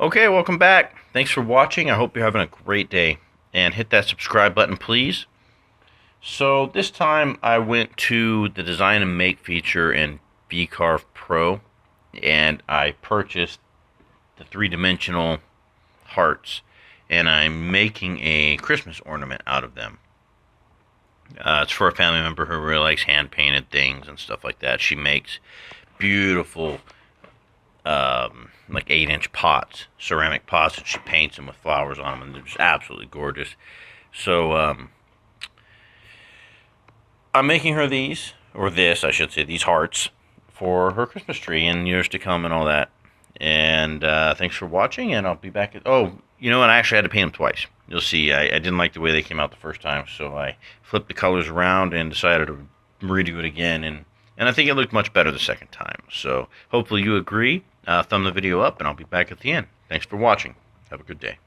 Okay, welcome back. Thanks for watching. I hope you're having a great day. And hit that subscribe button, please. So this time I went to the Design and Make feature in VCarve Pro, and I purchased the three-dimensional hearts, and I'm making a Christmas ornament out of them. It's for a family member who really likes hand-painted things and stuff like that. She makes beautiful like 8-inch pots, ceramic pots, and she paints them with flowers on them, and they're just absolutely gorgeous. So I'm making her these, or this, I should say, these hearts for her Christmas tree in years to come and all that. And thanks for watching, and I'll be back at. Oh, you know what? I actually had to paint them twice. You'll see. I didn't like the way they came out the first time, so I flipped the colors around and decided to redo it again, and I think it looked much better the second time. So hopefully you agree. Thumb the video up, and I'll be back at the end. Thanks for watching. Have a good day.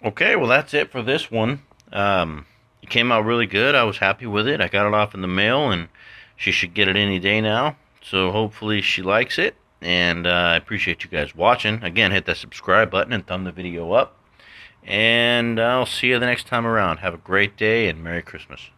Okay, well that's it for this one. It came out really good. I was happy with it. I got it off in the mail, and she should get it any day now. So hopefully she likes it. And I appreciate you guys watching. Again, hit that subscribe button and thumb the video up. And I'll see you the next time around. Have a great day and Merry Christmas.